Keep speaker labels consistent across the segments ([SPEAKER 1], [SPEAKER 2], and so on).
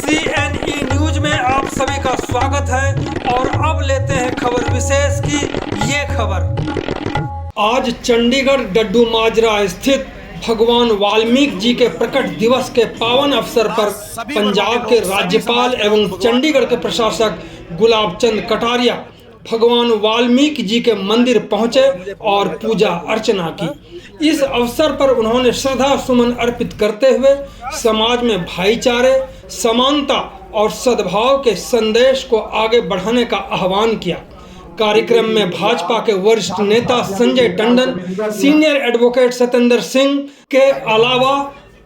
[SPEAKER 1] CNE news में आप सभी का स्वागत है और अब लेते हैं खबर विशेष की ये खबर। आज चंडीगढ़ डड्डू माजरा स्थित भगवान वाल्मीकि जी के प्रकट दिवस के पावन अवसर पर पंजाब के राज्यपाल एवं चंडीगढ़ के प्रशासक गुलाब चंद कटारिया भगवान वाल्मीकि जी के मंदिर पहुंचे और पूजा अर्चना की। इस अवसर पर उन्होंने श्रद्धा सुमन अर्पित करते हुए समाज में भाईचारे, समानता और सद्भाव के संदेश को आगे बढ़ाने का आह्वान किया। कार्यक्रम में भाजपा के वरिष्ठ नेता संजय टंडन, सीनियर एडवोकेट सत्येंद्र सिंह के अलावा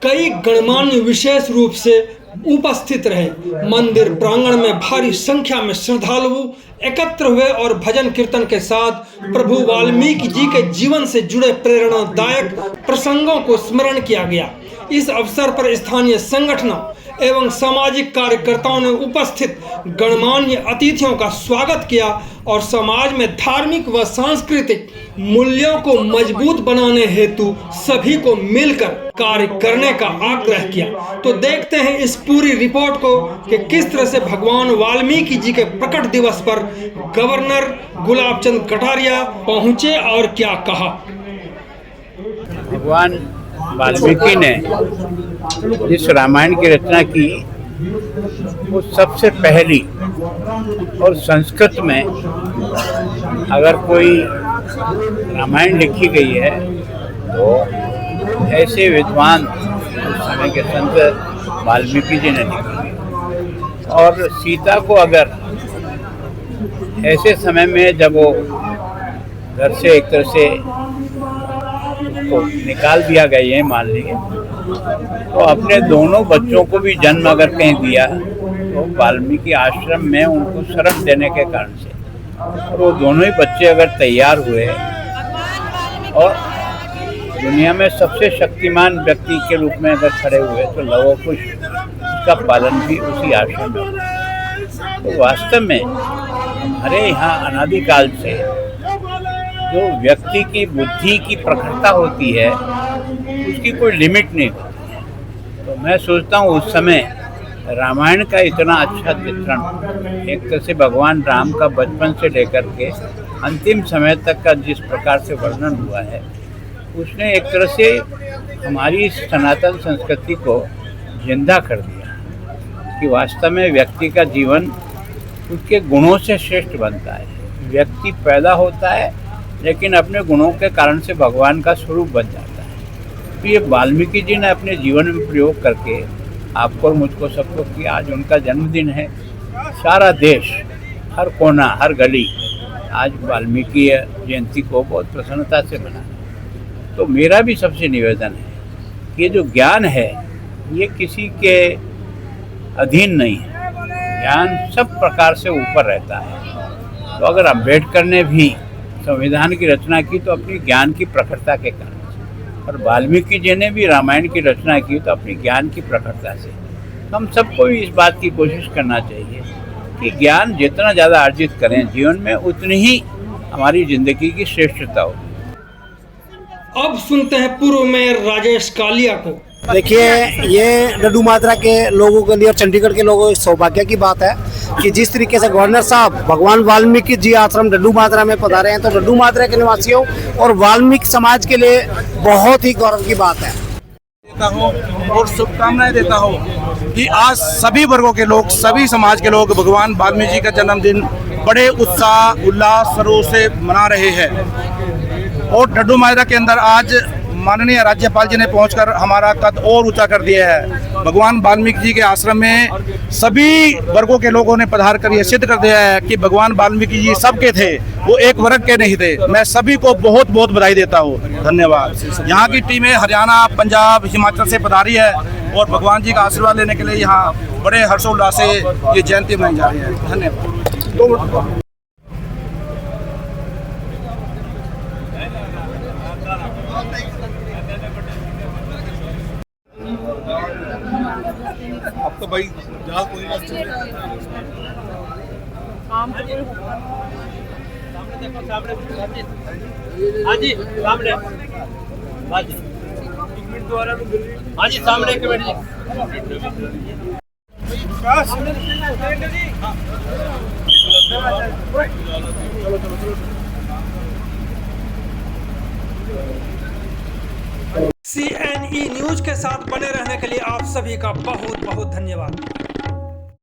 [SPEAKER 1] कई गणमान्य विशेष रूप से उपस्थित रहे। मंदिर प्रांगण में भारी संख्या में श्रद्धालु एकत्र हुए और भजन कीर्तन के साथ प्रभु वाल्मीकि जी के जीवन से जुड़े प्रेरणादायक प्रसंगों को स्मरण किया गया। इस अवसर पर स्थानीय संगठनों एवं सामाजिक कार्यकर्ताओं ने उपस्थित गणमान्य अतिथियों का स्वागत किया और समाज में धार्मिक व सांस्कृतिक मूल्यों को मजबूत बनाने हेतु सभी को मिलकर कार्य करने का आग्रह किया। तो देखते हैं इस पूरी रिपोर्ट को कि किस तरह से भगवान वाल्मीकि जी के प्रकट दिवस पर गवर्नर गुलाब चंद कटारिया पहुंचे और क्या कहा।
[SPEAKER 2] भगवान वाल्मीकि ने जिस रामायण की रचना की वो सबसे पहली, और संस्कृत में अगर कोई रामायण लिखी गई है तो ऐसे विद्वान उस समय के संत वाल्मीकि जी ने लिखी। और सीता को अगर ऐसे समय में जब वो घर से एक तरह से तो निकाल दिया गया है मान लीजिए, तो अपने दोनों बच्चों को भी जन्म अगर कहीं दिया तो वाल्मीकि आश्रम में उनको शरण देने के कारण से, और वो दोनों ही बच्चे अगर तैयार हुए और दुनिया में सबसे शक्तिमान व्यक्ति के रूप में अगर खड़े हुए तो लव कुश का पालन भी उसी आश्रम में। तो वास्तव में हमारे यहाँ अनादिकाल से जो व्यक्ति की बुद्धि की प्रखरता होती है उसकी कोई लिमिट नहीं होती है। तो मैं सोचता हूँ उस समय रामायण का इतना अच्छा चित्रण, एक तरह से भगवान राम का बचपन से लेकर के अंतिम समय तक का जिस प्रकार से वर्णन हुआ है, उसने एक तरह से हमारी सनातन संस्कृति को जिंदा कर दिया कि वास्तव में व्यक्ति का जीवन उसके गुणों से श्रेष्ठ बनता है। व्यक्ति पैदा होता है लेकिन अपने गुणों के कारण से भगवान का स्वरूप बन जाता है। तो ये वाल्मीकि जी ने अपने जीवन में प्रयोग करके आपको और मुझको सबको किया। आज उनका जन्मदिन है, सारा देश, हर कोना, हर गली आज वाल्मीकि जयंती को बहुत प्रसन्नता से मना। तो मेरा भी सबसे निवेदन है कि ये जो ज्ञान है ये किसी के अधीन नहीं है, ज्ञान सब प्रकार से ऊपर रहता है। तो अगर अम्बेडकर ने भी संविधान की रचना की तो अपनी ज्ञान की प्रखरता के कारण से, और वाल्मीकि जी ने भी रामायण की रचना की तो अपनी ज्ञान की प्रखरता से। हम सबको भी इस बात की कोशिश करना चाहिए कि ज्ञान जितना ज़्यादा अर्जित करें जीवन में उतनी ही हमारी जिंदगी की श्रेष्ठता हो।
[SPEAKER 1] अब सुनते हैं पूर्व मेयर राजेश कालिया को।
[SPEAKER 3] देखिए, ये डड्डू माजरा के लोगों के लिए और चंडीगढ़ के लोगों की सौभाग्य की बात है कि जिस तरीके से गवर्नर साहब भगवान वाल्मीकि जी आश्रम डड्डू माजरा में पधारे हैं, तो डड्डू माजरा के निवासियों और वाल्मीकि समाज के लिए बहुत ही गौरव की बात है।
[SPEAKER 4] देता हूँ और शुभकामनाएं देता हूँ कि आज सभी वर्गों के लोग, सभी समाज के लोग भगवान वाल्मीकि जी का जन्मदिन बड़े उत्साह उल्लास स्वरूप से मना रहे हैं। और डड्डू माजरा के अंदर आज माननीय राज्यपाल जी ने पहुंचकर हमारा कद और ऊंचा कर दिया है। भगवान वाल्मीकि जी के आश्रम में सभी वर्गों के लोगों ने पधार कर यह सिद्ध कर दिया है कि भगवान वाल्मीकि जी सबके थे, वो एक वर्ग के नहीं थे। मैं सभी को बहुत बहुत बधाई देता हूँ, धन्यवाद। यहाँ की टीमें हरियाणा, पंजाब, हिमाचल से पधारी है और भगवान जी का आशीर्वाद लेने के लिए यहाँ बड़े हर्षोल्लास से ये जयंती मनाई जा रही है। धन्यवाद। अब तो भाई जहाँ कोई
[SPEAKER 5] हाँ जी सामने, हाँ जी हाँ जी सामने एक मिनट जी।
[SPEAKER 1] CNE न्यूज के साथ बने रहने के लिए आप सभी का बहुत बहुत धन्यवाद।